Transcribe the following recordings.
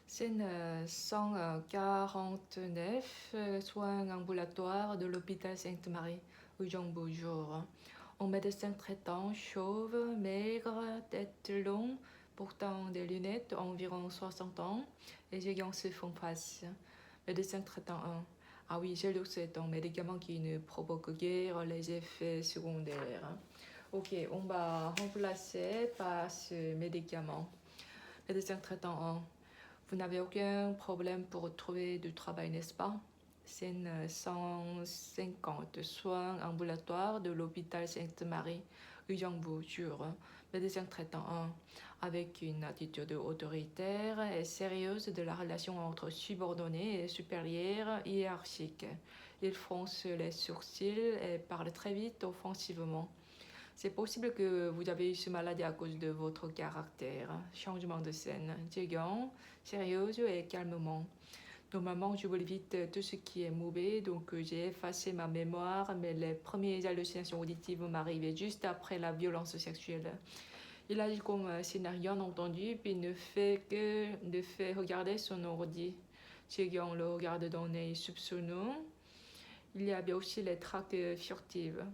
Scène 149, soins ambulatoires de l'hôpital Sainte-Marie, Ujong-Boujour. Un médecin traitant, chauve, maigre, tête longue, portant des lunettes, environ 60 ans, et ayant se font face. Médecin traitant 1. Ah oui, j'ai lu que c'est un médicament qui ne provoque guère les effets secondaires. Ok, on va remplacer par ce médicament. Médecin traitant 1. Vous n'avez aucun problème pour trouver du travail, n'est-ce pas? Scène 150, soins ambulatoires de l'hôpital Sainte-Marie, Uyangbu, Jure. Médecin traitant 1, avec une attitude autoritaire et sérieuse de la relation entre subordonnés et supérieurs hiérarchiques. Il fronce les sourcils et parle très vite offensivement. C'est possible que vous avez eu ce maladie à cause de votre caractère. Changement de scène. Jigant, sérieuse et calmement. Normalement, je vois vite tout ce qui est mauvais, donc j'ai effacé ma mémoire, mais les premières hallucinations auditives m'arrivaient juste après la violence sexuelle. Il agit comme s'il n'a rien entendu, puis ne fait regarder son ordi. Jigant le regarde d'un œil soupçonneux. Il y a bien aussi les traques furtives.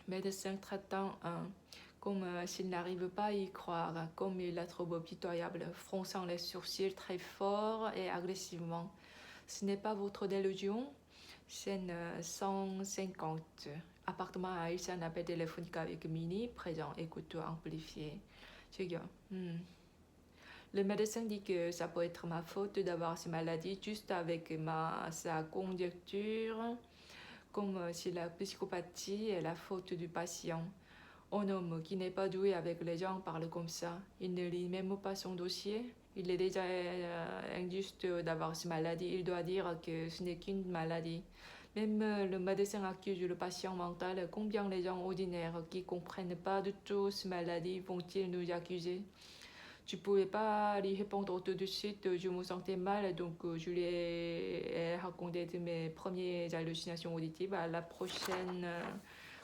Médecin traitant 1, comme s'il n'arrive pas à y croire, comme il la trouve pitoyable, fronçant les sourcils très fort et agressivement. Ce n'est pas votre délusion? Scène 150. Appartement à Aïssa, un appel téléphonique avec Mini, présent, écouteur amplifié. Le médecin dit que ça peut être ma faute d'avoir ces maladies juste avec sa conjecture, comme si la psychopathie est la faute du patient. Un homme qui n'est pas doué avec les gens parle comme ça. Il ne lit même pas son dossier. Il est déjà injuste d'avoir cette maladie. Il doit dire que ce n'est qu'une maladie. Même le médecin accuse le patient mental. Combien les gens ordinaires qui ne comprennent pas du tout cette maladie vont-ils nous accuser? Tu pouvais pas lui répondre tout de suite, je me sentais mal, donc je lui ai raconté de mes premières hallucinations auditives à la prochaine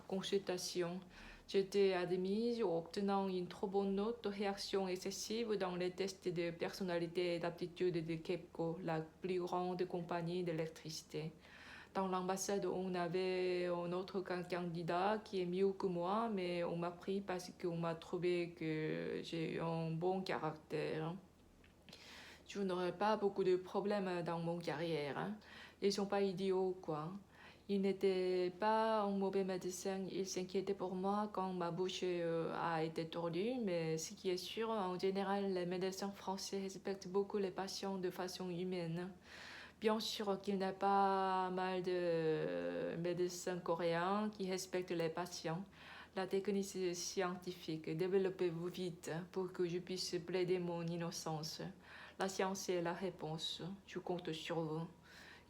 consultation. J'étais admise obtenant une trop bonne note, réaction excessive dans les tests de personnalité et d'aptitude de KEPCO, la plus grande compagnie d'électricité. Dans l'ambassade, on avait un autre candidat qui est mieux que moi, mais on m'a pris parce qu'on m'a trouvé que j'ai un bon caractère. Je n'aurai pas beaucoup de problèmes dans mon carrière. Ils sont pas idiots, quoi. Il n'était pas un mauvais médecin, il s'inquiétait pour moi quand ma bouche a été tordue, mais ce qui est sûr, en général, les médecins français respectent beaucoup les patients de façon humaine. Bien sûr qu'il n'y a pas mal de médecins coréens qui respectent les patients. La technique scientifique, développez-vous vite pour que je puisse plaider mon innocence. La science est la réponse. Je compte sur vous.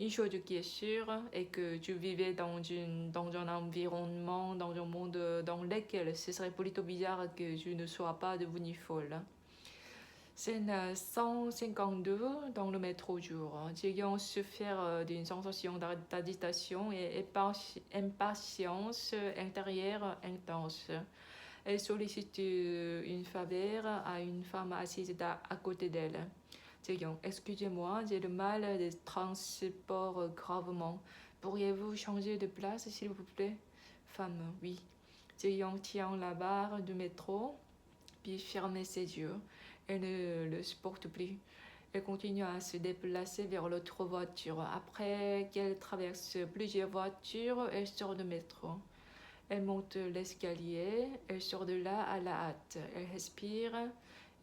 Une chose qui est sûre est que tu vivais dans un environnement, dans un monde dans lequel ce serait plutôt bizarre que je ne sois pas devenue folle. Scène 152 dans le métro jour. Ayant souffert d'une sensation d'agitation et impatience intérieure intense. Elle sollicite une faveur à une femme assise à côté d'elle. Excusez-moi, j'ai le mal de transport gravement. Pourriez-vous changer de place, s'il vous plaît? Femme, oui. Jaeyoung tient la barre du métro, puis ferme ses yeux. Elle ne le supporte plus. Elle continue à se déplacer vers l'autre voiture. Après qu'elle traverse plusieurs voitures, elle sort du métro. Elle monte l'escalier, elle sort de là à la hâte. Elle respire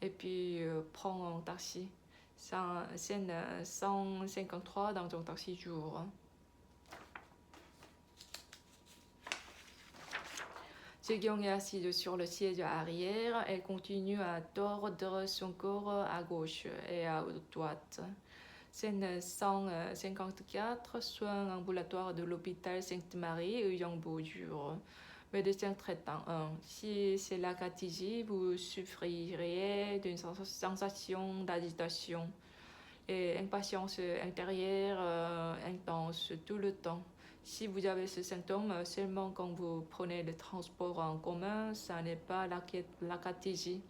et puis prend un taxi. Scène 153 dans un taxi jour. Sekyung est assise sur le siège arrière. Elle continue à tordre son corps à gauche et à droite. Scène 154, soins ambulatoires de l'hôpital Sainte-Marie, Uyangbo-Jure. Médecin traitant 1. Si c'est la catégorie, vous souffrirez d'une sensation d'agitation et impatience intérieure intense tout le temps. Si vous avez ce symptôme seulement quand vous prenez le transport en commun, ça n'est pas la catégorie.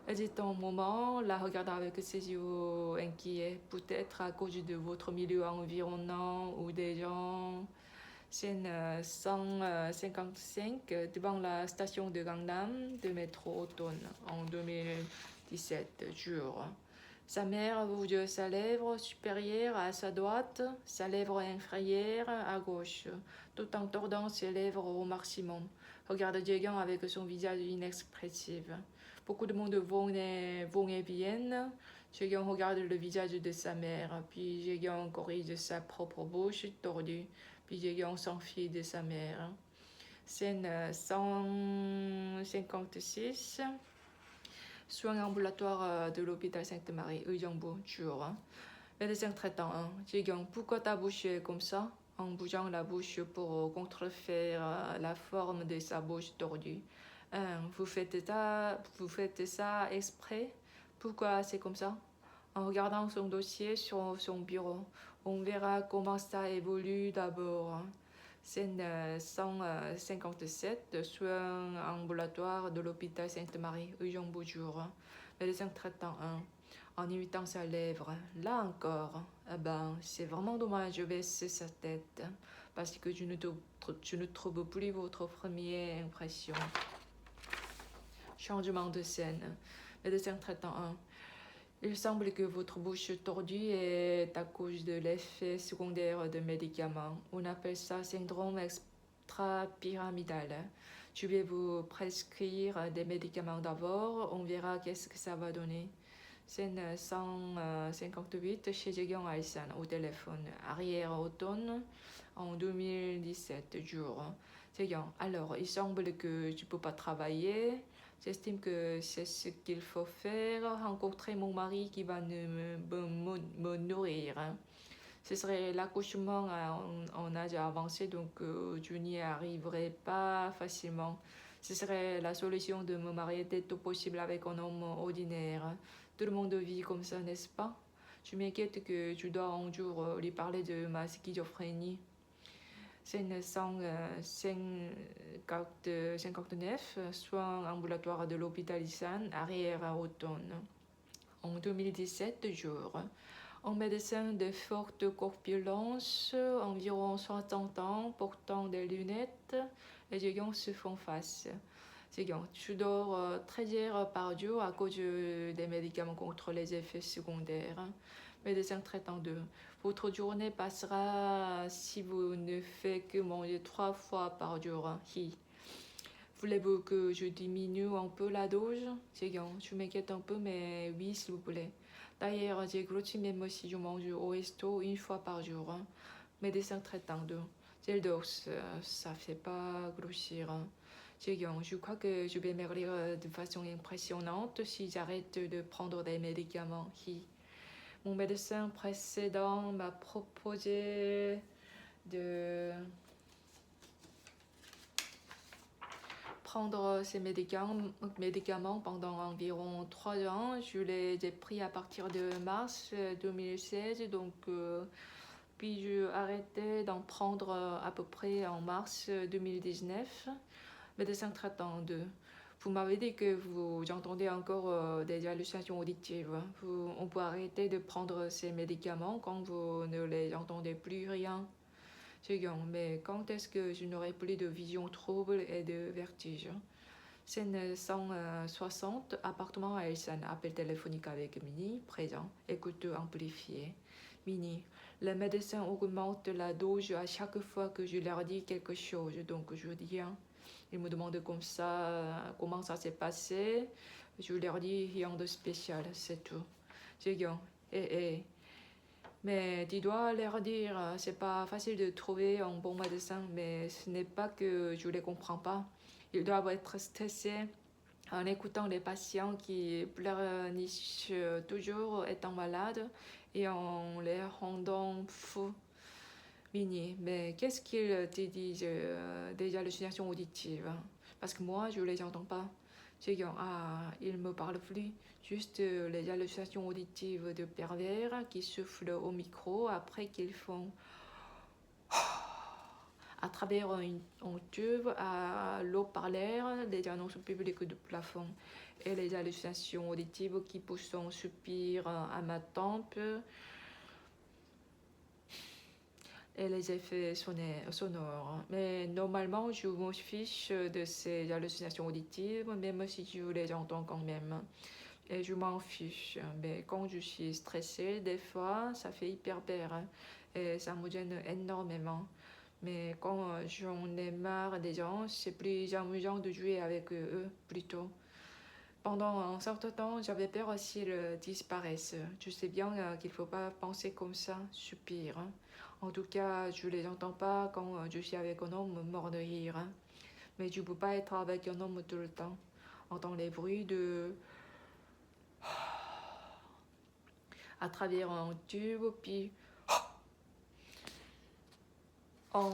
Hésite un moment, la regarde avec ses yeux inquiets, peut-être à cause de votre milieu environnant ou des gens. Scène 155 devant la station de Gangnam de métro automne en 2017, jour. Sa mère bouge sa lèvre supérieure à sa droite, sa lèvre inférieure à gauche, tout en tordant ses lèvres au maximum. Regarde Jaehyun avec son visage inexpressif. Beaucoup de monde vont et viennent. Jaehyun regarde le visage de sa mère, puis Jaehyun corrige sa propre bouche tordue, puis Jaehyun s'enfuit de sa mère. Scène 156. Soins ambulatoires de l'hôpital Sainte-Marie, Eujeongbu, jour. Médecin traitant 1. Jaehyun, pourquoi ta bouche est comme ça? En bougeant la bouche pour contrefaire la forme de sa bouche tordue. 1. Vous faites ça exprès? Pourquoi c'est comme ça? En regardant son dossier sur son bureau, on verra comment ça évolue d'abord. Scène 157, soins ambulatoires de l'hôpital Sainte-Marie, Eujeongbu, jour. Médecin traitant 1. En imitant sa lèvre. Là encore, c'est vraiment dommage, je baisse sa tête, parce que je ne trouve plus votre première impression. Changement de scène. Médecin traitant 1. Il semble que votre bouche tordue est à cause de l'effet secondaire de médicaments. On appelle ça syndrome extra-pyramidal. Je vais vous prescrire des médicaments d'abord, on verra qu'est-ce que ça va donner. Scène 158 chez Jaehyun Alsan au téléphone, arrière-automne en 2017, jour. Jaehyun, alors il semble que tu ne peux pas travailler. J'estime que c'est ce qu'il faut faire, rencontrer mon mari qui va me nourrir. Ce serait l'accouchement en âge avancé, donc je n'y arriverai pas facilement. Ce serait la solution de me marier dès que possible avec un homme ordinaire. Tout le monde vit comme ça, n'est-ce pas? Je m'inquiète que tu dois un jour lui parler de ma schizophrénie. Scène 159, soins ambulatoires de l'hôpital Isan, arrière-automne. En 2017, jour. Un médecin de forte corpulence, environ 60 ans, portant des lunettes, et Jaehyun se font face. Jaehyun, tu dors 13 heures par jour à cause des médicaments contre les effets secondaires. Médecin traitant 2. Votre journée passera si vous ne faites que manger 3 fois par jour. Voulez-vous que je diminue un peu la dose? Jaehyun, je m'inquiète un peu, mais oui, s'il vous plaît. D'ailleurs, j'ai grossi même si je mange au resto 1 fois par jour. Médecin traitant 2. Quelle dose, ça fait pas grossir. Jaehyun, je crois que je vais maigrir de façon impressionnante si j'arrête de prendre des médicaments. Mon médecin précédent m'a proposé de prendre ces médicaments pendant environ 3 ans. Je les ai pris à partir de mars 2016, donc puis j'ai arrêté d'en prendre à peu près en mars 2019. Médecin traitant 2. Vous m'avez dit que vous entendez encore des hallucinations auditives. On peut arrêter de prendre ces médicaments quand vous ne les entendez plus rien. Jaehyun, mais quand est-ce que je n'aurai plus de vision trouble et de vertige? Scène 160, appartement à Elsan, appel téléphonique avec Minnie, présent, écoute amplifié. Minnie, les médecins augmentent la dose à chaque fois que je leur dis quelque chose, donc je dis rien. Ils me demandent comment ça s'est passé. Je leur dis rien de spécial, c'est tout. Jaehyun, mais tu dois leur dire, c'est pas facile de trouver un bon médecin, mais ce n'est pas que je les comprends pas. Ils doivent être stressés en écoutant les patients qui pleurnichent toujours étant malades et en les rendant fous. Minnie, mais qu'est-ce qu'ils te disent des hallucinations auditives? Parce que moi, je les entends pas. Jaehyun, ils me parlent plus. Juste les hallucinations auditives de pervers qui soufflent au micro après qu'ils font À travers un tube à l'eau-parleur, des annonces publiques du plafond et les hallucinations auditives qui poussent un soupir à ma tempe et les effets sonores. Mais normalement, je me fiche de ces hallucinations auditives, même si je les entends quand même. Et je m'en fiche. Mais quand je suis stressée, des fois, ça fait hyper peur. Et ça me gêne énormément. Mais quand j'en ai marre des gens, c'est plus amusant de jouer avec eux plutôt. Pendant un certain temps, j'avais peur s'ils disparaissent. Je sais bien qu'il ne faut pas penser comme ça, soupir. En tout cas, je ne les entends pas quand je suis avec un homme mort de rire. Mais je ne peux pas être avec un homme tout le temps. Entendre les bruits à travers un tube, puis un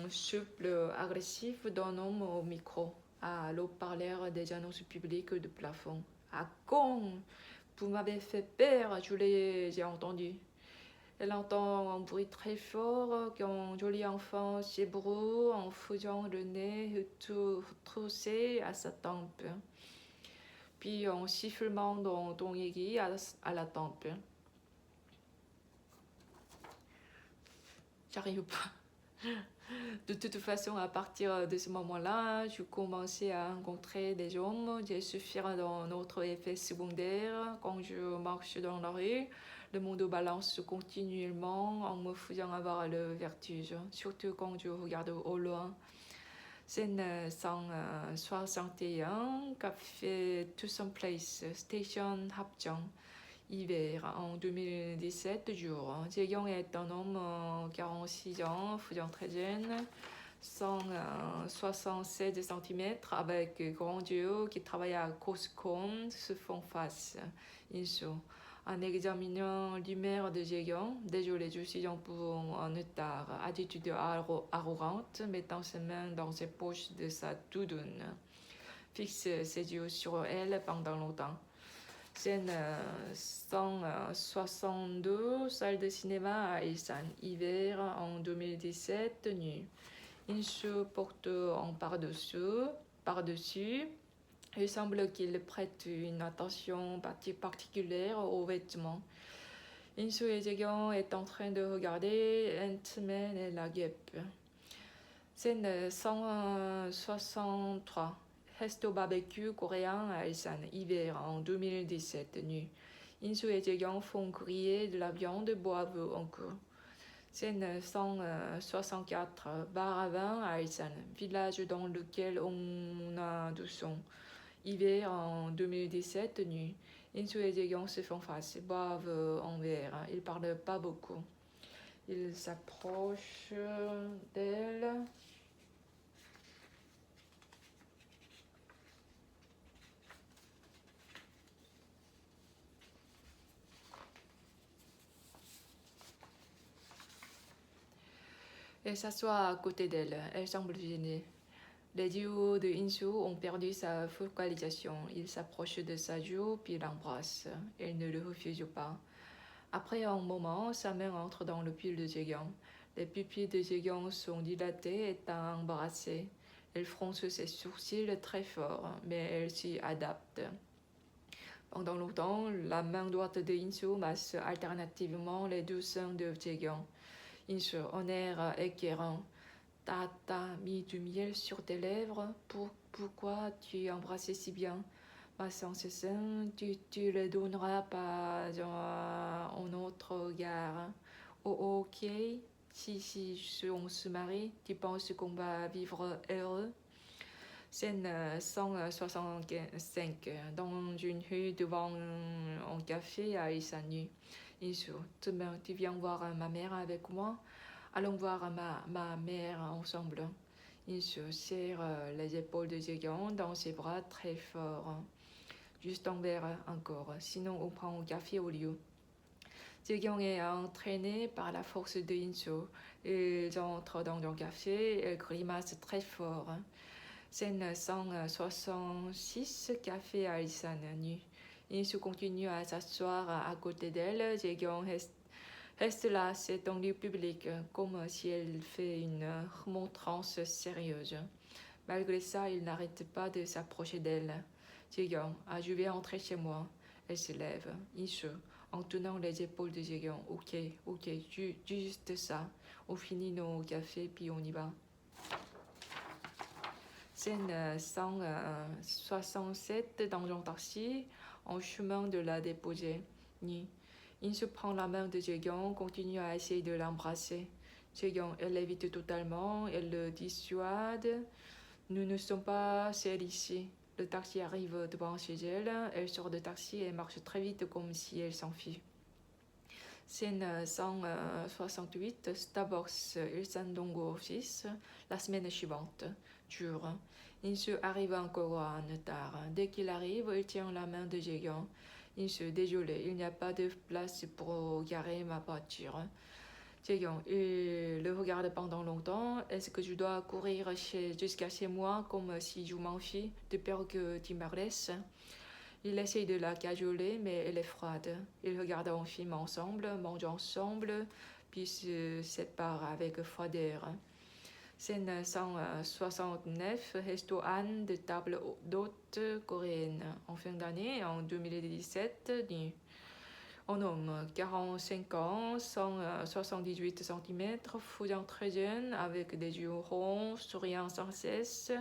souffle agressif d'un homme au micro, à l'eau-parleur des annonces publiques de plafond. Ah con! Vous m'avez fait peur, j'ai entendu. Elle entend un bruit très fort qu'un joli enfant s'ébroue en faisant le nez troussé à sa tempe. Puis un sifflement dans ton aiguille à la tempe. J'arrive pas. De toute façon, à partir de ce moment-là, je commençais à rencontrer des hommes. J'ai souffert d'un autre effet secondaire. Quand je marche dans la rue, le monde balance continuellement en me faisant avoir le vertige, surtout quand je regarde au loin. Scène 161, Café Tucson Place, Station Hapjeong. Hiver, en 2017 jours. Jae-young est un homme 46 ans, faisant très jeune, 176 cm, avec grands yeux, qui travaille à Costco, se font face. Inso. En examinant l'humeur de Jae-young, désolé, je suis un peu en retard. Attitude arrogante, mettant ses mains dans ses poches de sa doudoune. Fixe ses yeux sur elle pendant longtemps. Scène 162, salle de cinéma à Ilsan, hiver en 2017, nuit. Il se porte en par-dessus. Il semble qu'il prête une attention particulière aux vêtements. Insu Jae-young est en train de regarder Ant-Man et la guêpe. Scène 163. Resto barbecue coréen à Ilsan, hiver en 2017, nuit. Insu et Jae-young font griller de la viande, boivent un coup. Scène 164, bar à vin à Ilsan, village dans lequel on a du son. Hiver en 2017, nuit. Insu et Jae-young se font face, boivent en verre. Ils parlent pas beaucoup. Ils s'approchent d'elle. Elle s'assoit à côté d'elle. Elle semble gênée. Les yeux de Insu ont perdu sa focalisation. Il s'approche de sa joue puis l'embrasse. Elle ne le refuse pas. Après un moment, sa main entre dans le pull de Jae-young. Les pupilles de Jae-young sont dilatées et embarrassées. Elle fronce ses sourcils très fort, mais elle s'y adapte. Pendant longtemps, la main droite de Insu masse alternativement les deux seins de Jae-young. Insu, en air écœurant. T'as mis du miel sur tes lèvres. Pourquoi tu embrassais si bien? Ma sensation, tu le donneras pas un autre regard. Oh, ok, si on se marie, tu penses qu'on va vivre heureux? Scène 165, dans une rue devant un café à Isanu. Insu, demain tu viens voir ma mère avec moi? Allons voir ma mère ensemble. Il se serre les épaules de Jae-young dans ses bras très fort. Juste un verre encore, sinon on prend un café au lieu. Jae-young est entraîné par la force de Insu. Ils entrent dans un café et grimace très fort. Scène 166, café à Ilsan, nu. Insu continue à s'asseoir à côté d'elle. Jae-young Reste là, c'est un lieu public, comme si elle fait une remontrance sérieuse. Malgré ça, il n'arrête pas de s'approcher d'elle. Jaeyoung, je vais entrer chez moi. Elle se lève, en tenant les épaules de Jaeyoung. Ok, ok, juste ça. On finit nos cafés, puis on y va. Scène 167 dans un taxi, en chemin de la déposer. Ni. Il se prend la main de Jaeyoung, continue à essayer de l'embrasser. Jaeyoung, elle l'évite totalement, elle le dissuade. Nous ne sommes pas seuls ici. Le taxi arrive devant chez elle. Elle sort de taxi et marche très vite comme si elle s'enfuit. Scène 168, Starbucks Ilsan-dong-gu office, la semaine suivante. Dur. Il se arrive encore en retard. Dès qu'il arrive, il tient la main de Jaeyoung. Il se désolé, il n'y a pas de place pour garer ma voiture. Jaeyoung, il le regarde pendant longtemps. Est-ce que je dois courir jusqu'à chez moi comme si je m'enfuis de peur que tu me laisses? Il essaye de la cajoler, mais elle est froide. Ils regardent un film ensemble, mangent ensemble, puis se séparent avec froideur. Scène 169, resto Han de table d'hôte coréenne. En fin d'année, en 2017, un homme, 45 ans, 178 cm, faisant très jeune, avec des yeux ronds, souriant sans cesse,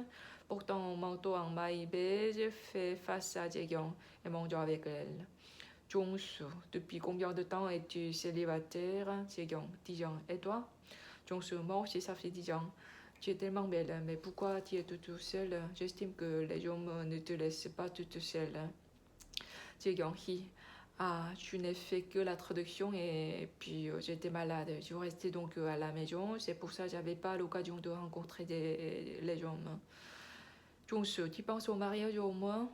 portant un manteau en maille beige, fait face à Jaeyoung et mange avec elle. Jong-soo, depuis combien de temps es-tu célibataire? Jaeyoung, 10 ans. Et toi? Jong-soo, moi aussi ça fait 10 ans. Tu es tellement belle, mais pourquoi tu es toute seule? J'estime que les hommes ne te laissent pas toute seule. Jaeyoung, je n'ai fait que la traduction et puis j'étais malade. Je restais donc à la maison. C'est pour ça que j'avais pas l'occasion de rencontrer les hommes. Jong-soo, tu penses au mariage au moins?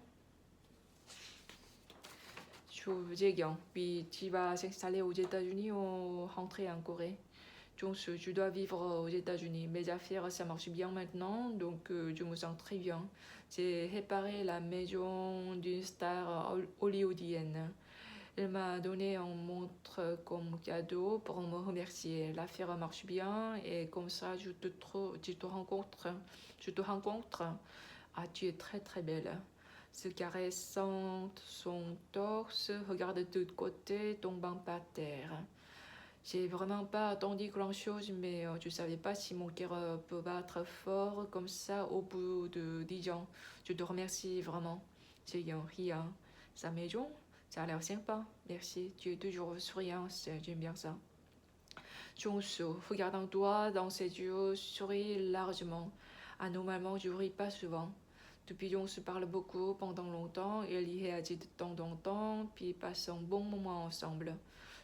Jaeyoung, puis tu vas s'installer aux États-Unis ou rentrer en Corée? Jong-soo, je dois vivre aux États-Unis. Mes affaires, ça marche bien maintenant, donc je me sens très bien. J'ai réparé la maison d'une star hollywoodienne. Elle m'a donné un montre comme cadeau pour me remercier. L'affaire marche bien et comme ça je te rencontre. Je te rencontre. Tu es très très belle. Se caressant son torse, regarde de tous côtés, tombant par terre. J'ai vraiment pas attendu grand-chose, mais je savais pas si mon cœur peut battre fort comme ça au bout de 10 ans. Je te remercie vraiment. J'ai un rien. Sa maison, ça a l'air sympa. Merci, tu es toujours souriant, j'aime bien ça. Jong-soo, regardant toi dans ses yeux, sourit largement. Normalement, je ris pas souvent. Depuis, on se parle beaucoup pendant longtemps, et il y réagit de temps en temps, puis passe un bon moment ensemble.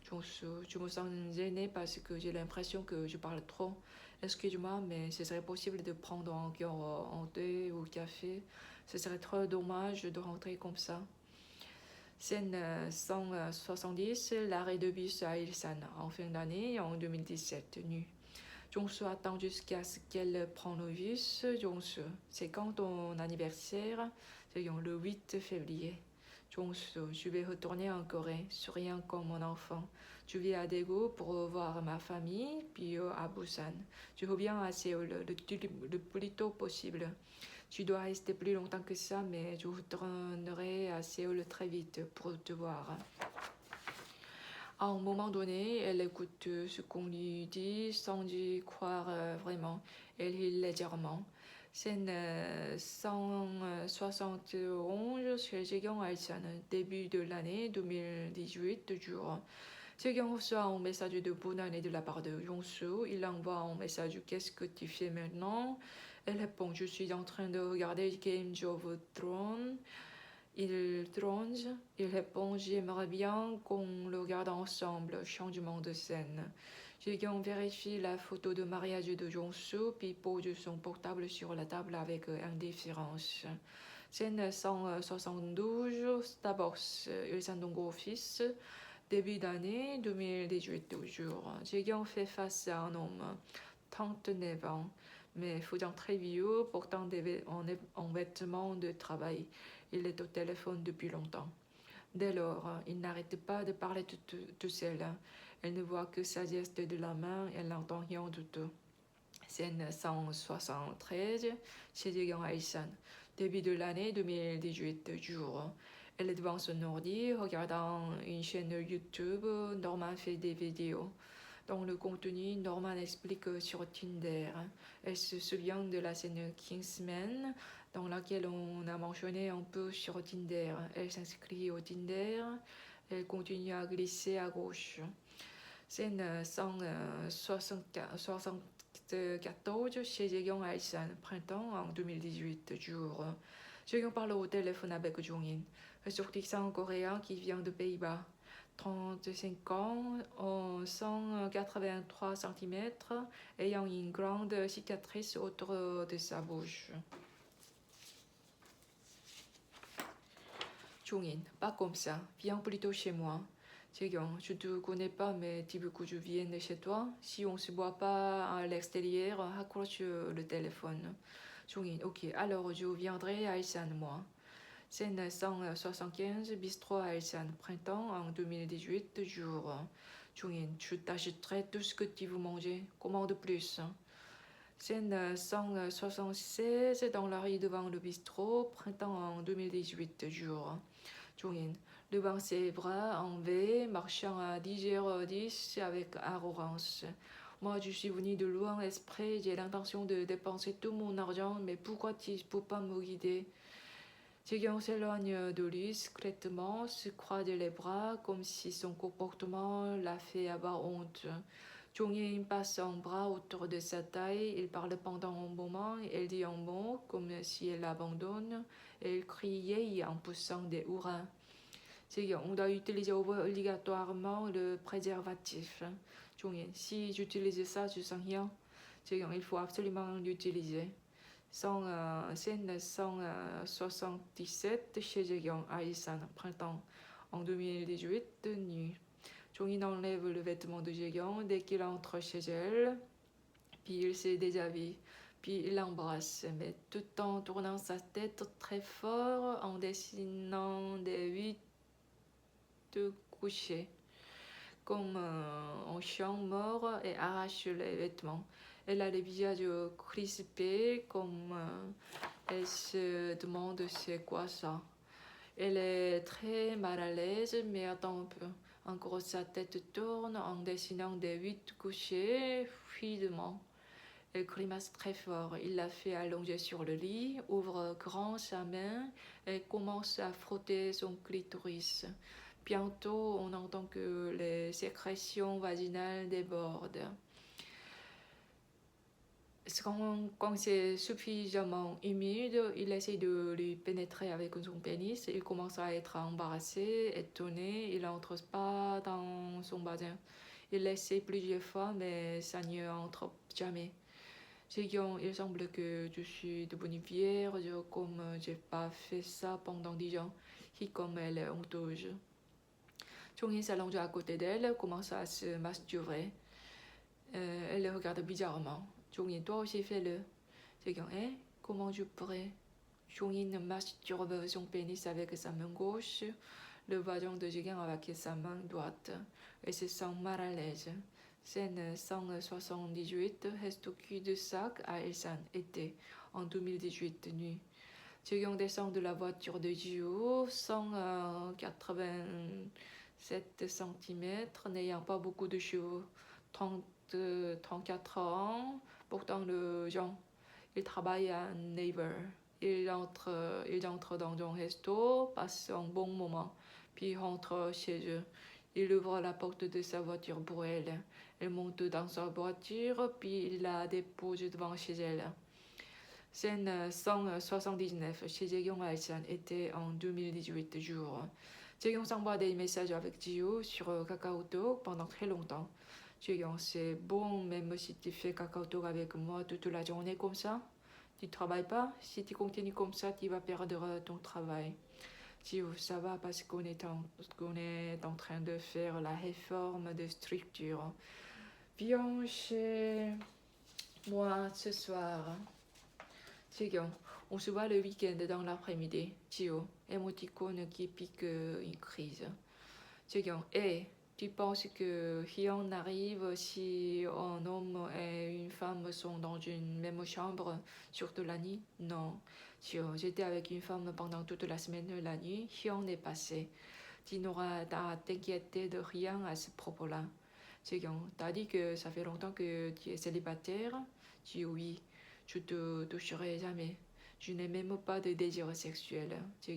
Je me sens gênée parce que j'ai l'impression que je parle trop. Excuse-moi, mais ce serait possible de prendre encore un thé ou café. Ce serait trop dommage de rentrer comme ça. Scène 170, l'arrêt de bus à Ilsan en fin d'année en 2017, nu. Jong-soo attend jusqu'à ce qu'elle prenne le bus. Jong-soo, c'est quand ton anniversaire? C'est le 8 février. Jong-soo, je vais retourner en Corée, souriant comme mon enfant. Je vais à Daegu pour voir ma famille, puis à Busan. Je reviens à Séoul le plus tôt possible. Tu dois rester plus longtemps que ça, mais je retournerai à Séoul très vite pour te voir. À un moment donné, elle écoute ce qu'on lui dit sans y croire vraiment. Elle rit légèrement. Scène 171 chez Jaeyoung Alsan, début de l'année 2018, jour. Jaeyoung reçoit un message de bonne année de la part de Jong-soo. Il envoie un message: qu'est-ce que tu fais maintenant? Elle répond: je suis en train de regarder Game of Thrones. Il répond: j'aimerais bien qu'on le regarde ensemble. Changement de scène. Jaeyoung vérifie la photo de mariage de Jong-soo, puis pose son portable sur la table avec indifférence. Scène 172, Starbucks, Ilsan-dong-gu office, début d'année 2018 toujours. Jaeyoung fait face à un homme, 39 ans, mais faisant très vieux, portant en vêtements de travail. Il est au téléphone depuis longtemps. Dès lors, il n'arrête pas de parler tout seul. Elle ne voit que sa geste de la main, elle n'entend rien du tout. Scène 173, chez Jegang Ailsan. Début de l'année 2018, jour. Elle est devant son ordi, regardant une chaîne YouTube. Norman fait des vidéos. Dans le contenu, Norman explique sur Tinder. Elle se souvient de la scène Kingsman, dans laquelle on a mentionné un peu sur Tinder. Elle s'inscrit au Tinder. Elle continue à glisser à gauche. Scène 174 chez Jeong Ailsan, printemps en 2018, jour. Jeong parle au téléphone avec Jongin, ressortissant coréen qui vient de Pays-Bas. 35 ans, 183 cm, ayant une grande cicatrice autour de sa bouche. Jongin, pas comme ça, viens plutôt chez moi. Jeong, je ne te connais pas, mais tu veux que je vienne chez toi? Si on ne se voit pas à l'extérieur, accroche le téléphone. Jongin, ok, alors je viendrai à Ailsan, moi. Scène 175, bistrot à Ailsan, printemps en 2018, jour. Jongin, je t'achèterai tout ce que tu veux manger. Commande plus. Scène 176, dans la rue devant le bistrot, printemps en 2018, jour. Jongin, levant ses bras en V, marchant à 10h10 avec arrogance. Moi, je suis venu de loin exprès, j'ai l'intention de dépenser tout mon argent, mais pourquoi tu ne peux pas me guider? Jeong s'éloigne de lui discrètement, se croise les bras comme si son comportement l'a fait avoir honte. Jongin passe son bras autour de sa taille, il parle pendant un moment, elle dit un mot comme si elle abandonne, et elle crie yay en poussant des hurrahs. On doit utiliser obligatoirement le préservatif. Jongin, si j'utilise ça, je sens rien. Il faut absolument l'utiliser. Scène 177 chez Jeong Ailsan, printemps en 2018, nu. Jongin enlève le vêtement de Jeong dès qu'il entre chez elle, puis il se déshabille, puis il l'embrasse, mais tout en tournant sa tête très fort, en dessinant des 8 couchés, comme un chien mort, et arrache les vêtements. Elle a le visage crispé, comme elle se demande c'est quoi ça. Elle est très mal à l'aise, mais attend un peu. Encore sa tête tourne en dessinant des 8 couchés fluidement. Elle grimace très fort. Il la fait allonger sur le lit, ouvre grand sa main et commence à frotter son clitoris. Bientôt, on entend que les sécrétions vaginales débordent. Quand c'est suffisamment humide, il essaie de lui pénétrer avec son pénis. Il commence à être embarrassé, étonné. Il n'entre pas dans son bassin. Il essaie plusieurs fois, mais ça n'y entre jamais. Il semble que je suis devenue vierge, comme j'ai pas fait ça pendant 10 ans. Qui comme elle est honteuse. Jongin s'allonge à côté d'elle, commence à se masturber. Elle le regarde bizarrement. Jongin, toi aussi fais-le. Jeong, hein? Comment je pourrais? Jongin masturbe son pénis avec sa main gauche, le vagin de Jeong avec sa main droite, et se sent mal à l'aise. Scène 178, reste au cul-de-sac à Ailsan, été, en 2018, nu. Jeong descend de la voiture de Jio, 187 cm, n'ayant pas beaucoup de cheveux, 34 ans, pourtant le Jean. Il travaille à Naver. Il entre dans un resto, passe un bon moment, puis rentre chez eux. Il ouvre la porte de sa voiture pour elle. Elle monte dans sa voiture, puis il la dépose devant chez elle. Scène 179 chez Jeong Ailsan, était en 2018, jour. Jeong s'envoie des messages avec Jio sur KakaoTalk pendant très longtemps. Jeong, c'est bon, même si tu fais KakaoTalk avec moi toute la journée comme ça. Tu ne travailles pas? Si tu continues comme ça, tu vas perdre ton travail. Jio, ça va parce qu'on est en train de faire la réforme de structure. Viens chez moi ce soir. Jeong, on se voit le week-end dans l'après-midi. Jio, émoticône qui pique une crise. Jeong, hé, Tu penses que rien n'arrive si un homme et une femme sont dans une même chambre, surtout la nuit? Non. Si j'étais avec une femme pendant toute la semaine, la nuit, rien n'est passé. Tu n'auras à t'inquiéter de rien à ce propos-là. T'as dit que ça fait longtemps que tu es célibataire? Tu dis oui, je te toucherai jamais. Je n'ai même pas de désir sexuel. Tu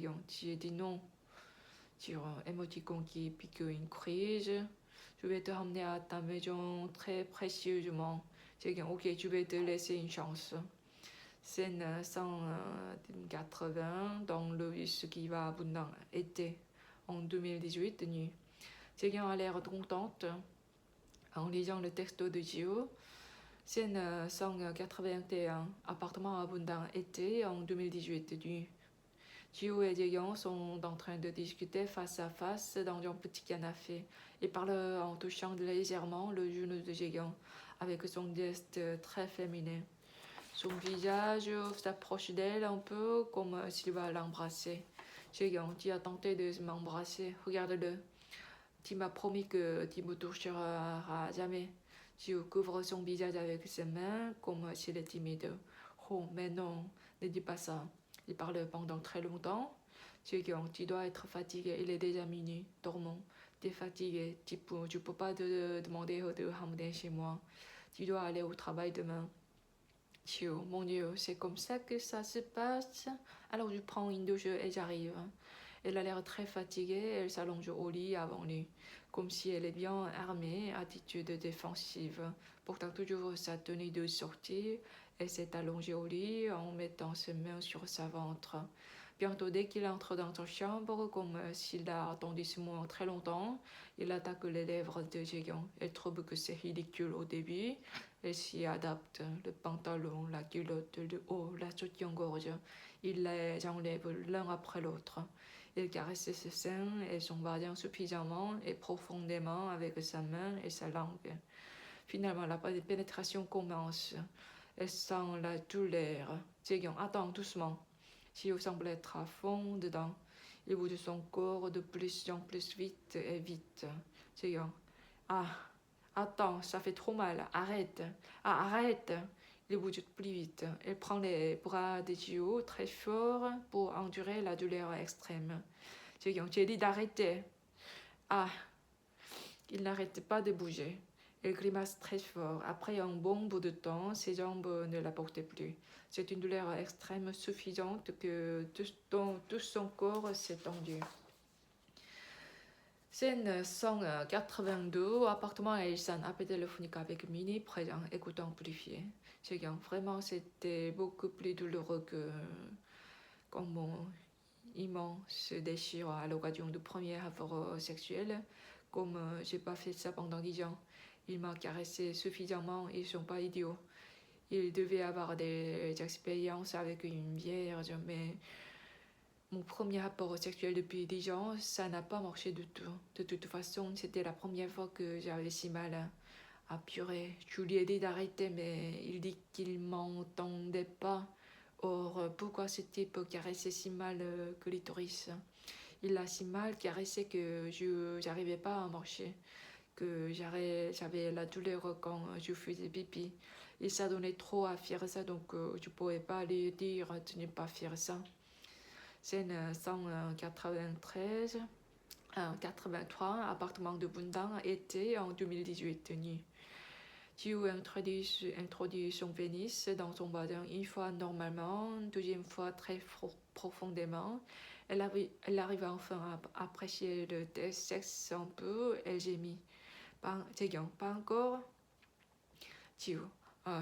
dis non. Sur émoticône qui pique une crise. Je vais te ramener à ta maison très précieusement. Ok, je vais te laisser une chance. Scène 180 dans le bus qui va abondant été en 2018 nuit. Quelqu'un a l'air contente en lisant le texte de Gio. Scène 181 appartement abondant été en 2018 nuit. Gio et Diego sont en train de discuter face à face dans un petit canapé. Ils parlent en touchant légèrement le genou de Diego avec son geste très féminin. Son visage s'approche d'elle un peu comme s'il va l'embrasser. Diego, tu as tenté de m'embrasser, regarde-le. Tu m'as promis que tu me toucheras jamais. Gio couvre son visage avec ses mains comme s'il est timide. Oh, mais non, ne dis pas ça. Il parle pendant très longtemps. Tu dois être fatigué, il est déjà minuit, dormons. Tu es fatigué, tu peux pas te demander de ramener chez moi. Tu dois aller au travail demain. Mon Dieu, c'est comme ça que ça se passe. Alors je prends une douche et j'arrive. Elle a l'air très fatiguée, elle s'allonge au lit avant lui, comme si elle est bien armée, attitude défensive. Pourtant toujours sa tenue de sortie, elle s'est allongée au lit en mettant ses mains sur sa ventre. Bientôt, dès qu'il entre dans sa chambre, comme s'il a attendu ce moment très longtemps, il attaque les lèvres de Géant. Elle trouve que c'est ridicule au début. Elle s'y adapte. Le pantalon, la culotte, le haut, la soutien-gorge. Il les enlève l'un après l'autre. Il caresse ses seins et son vagin suffisamment et profondément avec sa main et sa langue. Finalement, la pénétration commence. Elle sent la douleur. Géant, attends doucement. Gio semble être à fond dedans. Il bouge son corps de plus en plus vite et vite. Géant, ah, attends, ça fait trop mal. Arrête. Ah, arrête. Il bouge plus vite. Elle prend les bras de Gio très fort pour endurer la douleur extrême. Géant, j'ai dit d'arrêter. Ah, il n'arrête pas de bouger. Elle grimace très fort. Après un bon bout de temps, ses jambes ne la portaient plus. C'est une douleur extrême suffisante que tout son corps s'est tendu. Scène 182, appartement à Ilsan, appel téléphonique avec Mini, présent, écoutant amplifié. Vraiment, c'était beaucoup plus douloureux que quand mon immense déchire à l'occasion du premier rapport sexuel. Comme j'ai pas fait ça pendant 10 ans, il m'a caressé suffisamment, ils sont pas idiots. Il devait avoir des expériences avec une vierge, mais mon premier rapport sexuel depuis 10 ans, ça n'a pas marché du tout. De toute façon, c'était la première fois que j'avais si mal. Ah purée, je lui ai dit d'arrêter, mais il dit qu'il m'entendait pas. Or, pourquoi ce type caressait si mal que clitoris? Il a si mal caressé que je n'arrivais pas à marcher, que j'avais la douleur quand je faisais pipi. Il s'adonnait trop à faire ça, donc je ne pouvais pas lui dire de ne pas faire ça. Scène 193, 83, appartement de Bundang, été en 2018, nuit. Gio introduit son pénis dans son vagin une fois normalement, deuxième fois très profondément. Elle arrive enfin à apprécier le sexe un peu, elle gémit. Pas encore. Gio,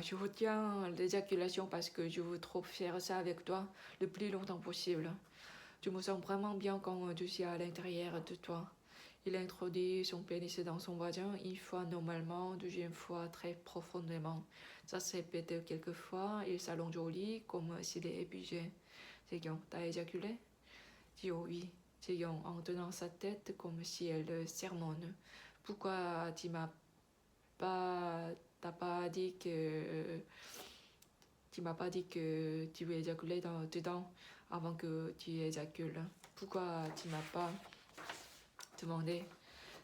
je retiens l'éjaculation parce que je veux trop faire ça avec toi le plus longtemps possible. Je me sens vraiment bien quand je suis à l'intérieur de toi. Il introduit son pénis dans son vagin une fois normalement, deuxième fois très profondément. Ça se répète quelques fois, il s'allonge au lit comme s'il est épuisé. Séguin, t'as éjaculé? Dit oui. Séguin, en tenant sa tête comme si elle sermonne. Pourquoi t'as pas dit que tu m'as pas dit que tu veux éjaculer dedans avant que tu éjacules? Pourquoi tu m'as pas demandé?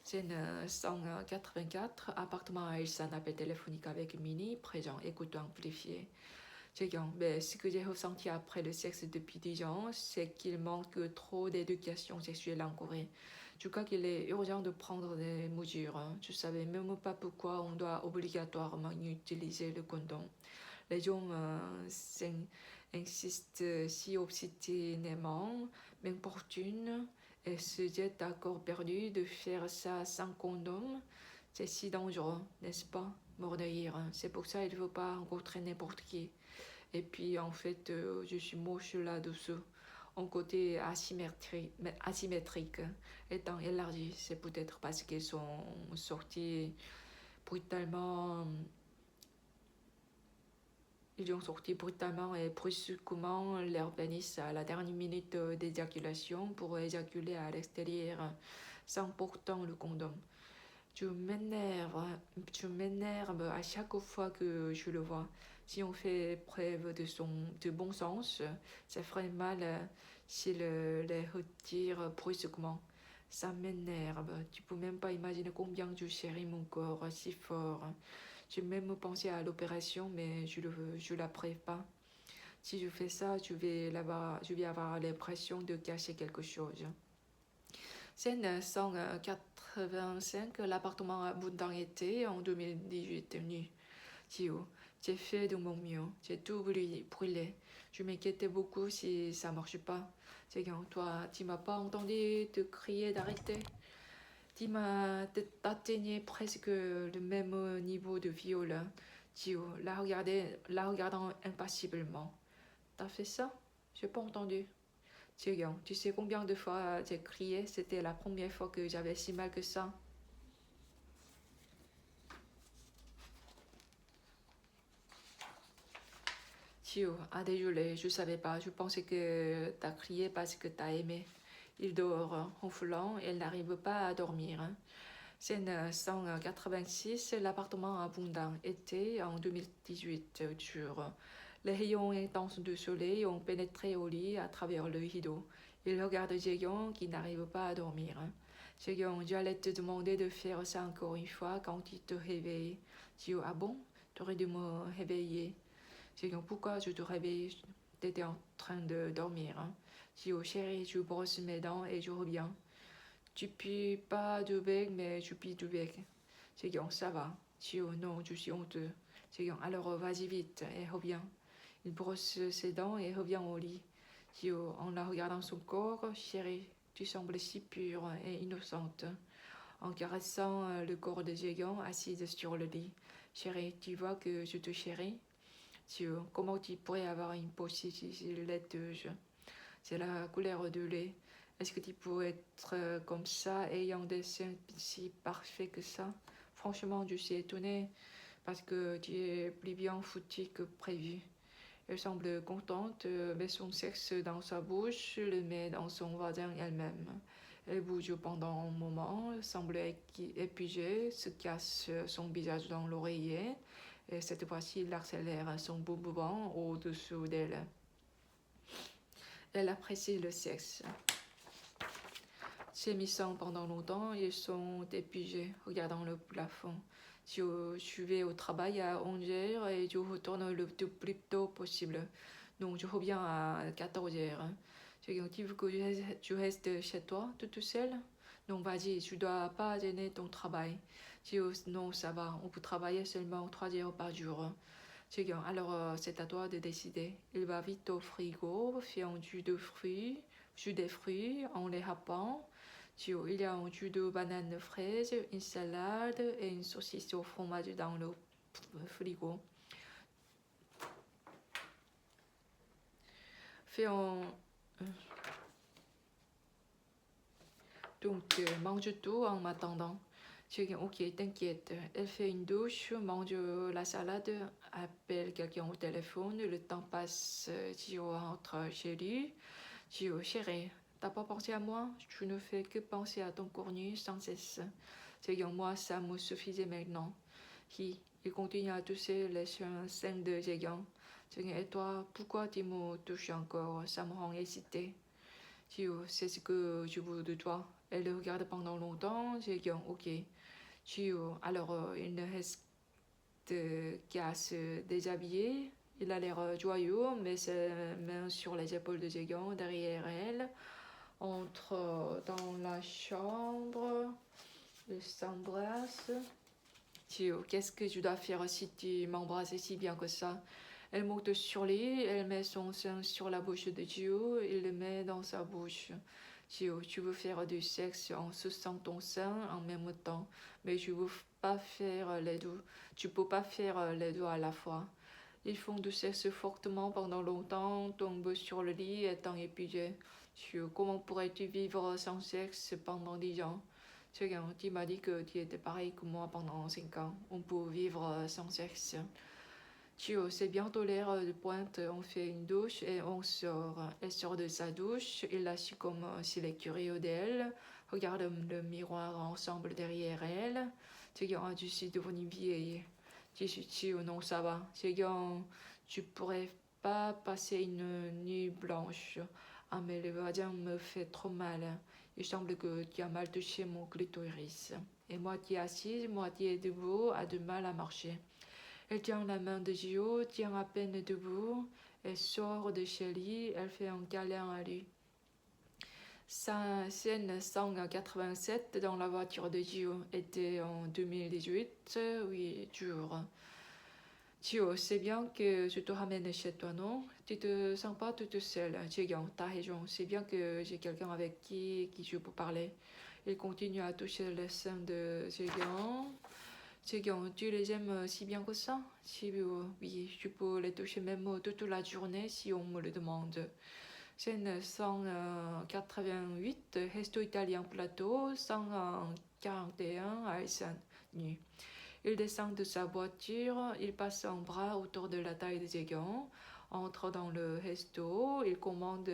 Scène 184, appartement à Ilsan, appel téléphonique avec Mini, présent, écoute amplifié. Mais ce que j'ai ressenti après le sexe depuis 10 ans, c'est qu'il manque trop d'éducation sexuelle en Corée. Je crois qu'il est urgent de prendre des mesures. Je ne savais même pas pourquoi on doit obligatoirement utiliser le condom. Les gens insistent si obstinément, m'importunent et se jettent à corps perdu de faire ça sans condom. C'est si dangereux, n'est-ce pas? Mort de rire. C'est pour ça qu'il ne faut pas rencontrer n'importe qui. Et puis en fait, je suis moche là-dessous. En côté asymétrique étant élargi, c'est peut-être parce qu'ils sont sortis brutalement. Ils ont sorti brutalement et brusquement leur pénis à la dernière minute d'éjaculation pour éjaculer à l'extérieur sans pourtant le condom. Je m'énerve à chaque fois que je le vois. Si on fait preuve de bon sens, ça ferait mal s'il les retire brusquement. Ça m'énerve. Tu peux même pas imaginer combien je chéris mon corps si fort. J'ai même pensé à l'opération, mais je la préfère pas. Si je fais ça, je vais avoir l'impression de cacher quelque chose. Scène 185, l'appartement à Bundang été en 2018 nu. Tio, j'ai fait de mon mieux, j'ai tout brûlé. Je m'inquiétais beaucoup si ça marche pas. C'est quand toi, tu m'as pas entendu te crier d'arrêter. Tu m'as atteigné presque le même niveau de viol. Tio, la regardant impassiblement. T'as fait ça? J'ai pas entendu. Tio, tu sais combien de fois j'ai crié? C'était la première fois que j'avais si mal que ça. Tio, désolé, je savais pas. Je pensais que t'as crié parce que t'as aimé. Il dort ronflant et il n'arrive pas à dormir. Scène 186, l'appartement à Bundang, été en 2018, jour. Les rayons intenses du soleil ont pénétré au lit à travers le rideau. Il regarde Jaeyoung qui n'arrive pas à dormir. Jaeyoung, j'allais te demander de faire ça encore une fois quand il te réveille. Tio, ah bon? T'aurais dû me réveiller. Jaeyoung, pourquoi je te réveille? T'étais en train de dormir. Tio, chérie, je brosse mes dents et je reviens. Tu pues pas du bec, mais tu pues du bec. Jaeyoung, ça va. Tio, non, je suis honteux. Jaeyoung, alors vas-y vite et reviens. Il brosse ses dents et revient au lit. Tio, en la regardant son corps, chérie, tu sembles si pure et innocente. En caressant le corps de Jaeyoung assise sur le lit. Chérie, tu vois que je te chéris? Tio, comment tu pourrais avoir une peau si laiteuse? C'est la couleur du lait. Est-ce que tu pourrais être comme ça, ayant des seins si parfaits que ça? Franchement, je suis étonnée parce que tu es plus bien foutu que prévu. Elle semble contente, met son sexe dans sa bouche, le met dans son vagin elle-même. Elle bouge pendant un moment, semble épuisée, se casse son visage dans l'oreiller, et cette fois-ci, il accélère son boubouin au-dessous d'elle. Elle apprécie le sexe. S'émissant pendant longtemps, ils sont épuisés, regardant le plafond. Je vais au travail à 11h et je retourne le plus tôt possible. Donc je reviens à 14h. Tu veux que je reste chez toi, toute seule? Non, vas-y, tu dois pas gêner ton travail. Non, ça va, on peut travailler seulement 3 heures par jour. Alors c'est à toi de décider. Il va vite au frigo, fait un jus des fruits en les râpant. Il y a un jus de banane fraise, une salade et une saucisse au fromage dans le frigo. Fais un... Donc, mange tout en m'attendant. Ok, t'inquiète. Elle fait une douche, mange la salade, appelle quelqu'un au téléphone. Le temps passe, Gio rentre chez lui. Gio, chérie, t'as pas pensé à moi? Je ne fais que penser à ton cornu sans cesse. Moi, ça me suffisait maintenant. Il continue à toucher les seins de Jaeyoung. Et toi, pourquoi tu me touches encore? Ça me rend excitée. C'est ce que je veux de toi. Elle le regarde pendant longtemps. J'ai dit, ok. Alors, il ne reste qu'à se déshabiller. Il a l'air joyeux, met ses mains sur les épaules de Zégan, derrière elle. Entre dans la chambre. Ils s'embrassent. Tio, qu'est-ce que je dois faire si tu m'embrasses si bien que ça? Elle monte sur lui, elle met son sein sur la bouche de Tio, il le met dans sa bouche. Tio, tu veux faire du sexe en suçant ton sein en même temps, mais je veux pas faire les deux. Tu peux pas faire les deux à la fois. Ils font du sexe fortement pendant longtemps, tombent sur le lit étant épuisés. Tio, comment pourrais-tu vivre sans sexe pendant 10 ans? Tu m'as dit que tu étais pareil que moi pendant 5 ans. On peut vivre sans sexe. C'est bientôt l'heure de pointe. On fait une douche et on sort. Elle sort de sa douche. Il la suit comme s'il est curieux d'elle. Regarde le miroir ensemble derrière elle. Je suis devenue vieille. Non, ça va. Tu pourrais pas passer une nuit blanche. Ah, mais le voisin me fait trop mal. Il semble que tu as mal touché mon clitoris. Et moitié assise, moitié debout, a du mal à marcher. Elle tient la main de Gio, tient à peine debout. Elle sort de chez lui, elle fait un câlin à lui. Sa scène 187 dans la voiture de Gio était en 2018, 8 jours. Gio, c'est bien que je te ramène chez toi, non? Tu te sens pas toute seule. Jigang, t'as raison, c'est bien que j'ai quelqu'un avec qui je peux parler. Il continue à toucher le sein de Jigang. Jigang, tu les aimes si bien que ça? Oui, je peux les toucher même toute la journée si on me le demande. Scène 188, Resto Italien Plateau, 141, Alsan, nu. Il descend de sa voiture, il passe un bras autour de la taille de Zégan, entre dans le resto, il commande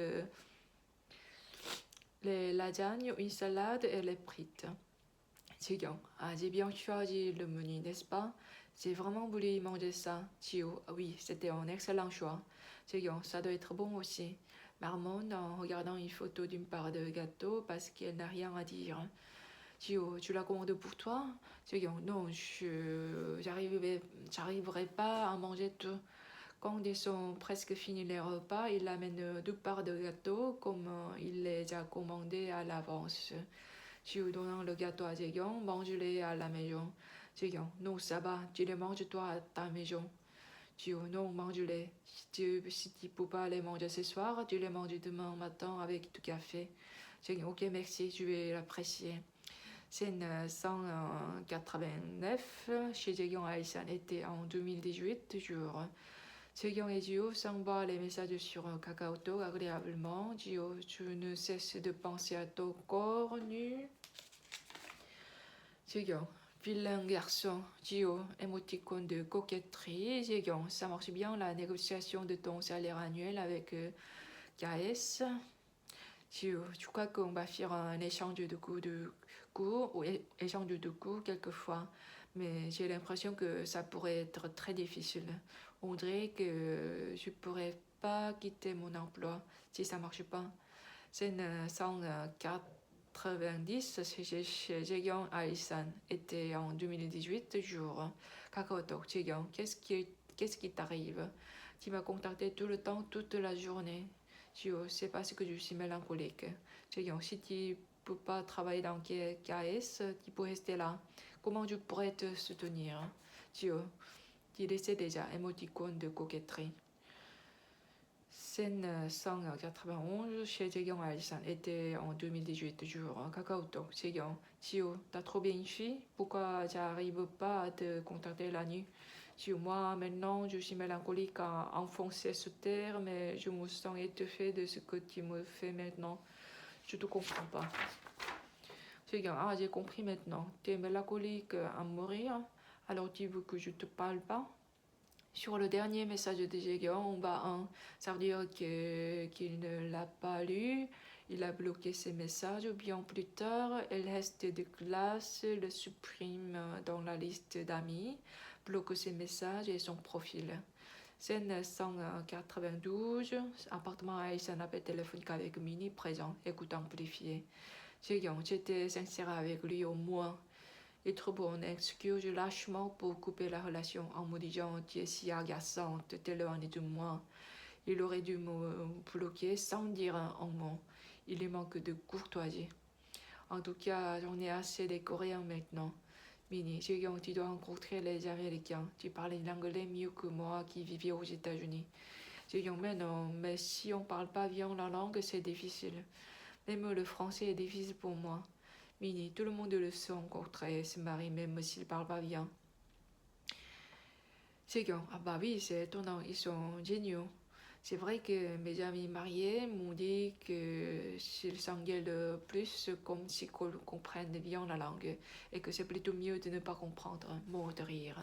les lasagnes, une salade et les frites. Zégan, j'ai bien choisi le menu, n'est-ce pas? J'ai vraiment voulu manger ça. Tio, oui, c'était un excellent choix. Zégan, ça doit être bon aussi. Marmonne en regardant une photo d'une part de gâteau parce qu'elle n'a rien à dire. Tio, tu la commandes pour toi? Non, j'arriverai pas à manger tout. Quand ils sont presque finis les repas, il amène 2 parts de gâteau comme il les a commandés à l'avance. Tio, donnant le gâteau à Zégan, mange-les à la maison. Zégan, non, ça va, tu les manges toi à ta maison. Tio, non, mange-les. Si tu peux pas les manger ce soir, tu les manges demain matin avec du café. Zégan, ok, merci, je vais l'apprécier. Scène 189, chez Zégan et Aïssan était en 2018, jour. Zégan et Gio s'envoient les messages sur KakaoTalk agréablement. Gio, tu ne cesses de penser à ton corps nu. Zégan, vilain garçon. Gio, émoticône de coquetterie. Zégan, ça marche bien la négociation de ton salaire annuel avec KS. Gio, tu crois qu'on va faire un échange de coups ou échange de coups quelquefois, mais j'ai l'impression que ça pourrait être très difficile. On dirait que je pourrais pas quitter mon emploi si ça marche pas. Scène 190 chez Jeong Aïsan était en 2018, jour. Kakaotalk, Jeong, qu'est-ce qui t'arrive? Tu m'as contacté tout le temps, toute la journée. C'est parce que je suis mélancolique. Jeong, si tu peux pas travailler dans KS, tu peux rester là. Comment je pourrais te soutenir? Tu le sais déjà, émoticône de coquetterie. Scène 191 chez Jeong Alsan était en 2018, jour. KakaoTalk, Jeong, t'as trouvé une fille? Pourquoi j'arrive pas à te contacter la nuit? Moi maintenant je suis mélancolique à enfoncer sous terre, mais je me sens étouffée de ce que tu me fais maintenant. Je te comprends pas. J'ai compris maintenant. Tu es mélancolique à mourir, alors tu veux que je te parle pas? Sur le dernier message de Jeong, en bas 1, ça veut dire qu'il ne l'a pas lu, il a bloqué ses messages, ou bien plus tard, elle reste de classe, le supprime dans la liste d'amis, bloque ses messages et son profil. Scène 192, appartement à un appel téléphonique avec Mini présent, écoute amplifié. J'étais sincère avec lui au moins. Il trouve une excuse lâchement pour couper la relation en me disant tu es si agaçante, t'éloignes de moi. Il aurait dû me bloquer sans dire un mot. Il lui manque de courtoisie. En tout cas, j'en ai assez des Coréens maintenant. Minnie, tu dois rencontrer les Américains. Tu parles l'anglais mieux que moi qui vivais aux États-Unis. Mais non, mais si on parle pas bien la langue, c'est difficile. Même le français est difficile pour moi. Minnie, tout le monde le sait rencontrer et se marie même s'il parle pas bien. Ah bah oui, c'est étonnant, ils sont géniaux. C'est vrai que mes amis mariés m'ont dit que s'ils s'engueulent plus, c'est comme s'ils comprennent bien la langue et que c'est plutôt mieux de ne pas comprendre. Mot de rire.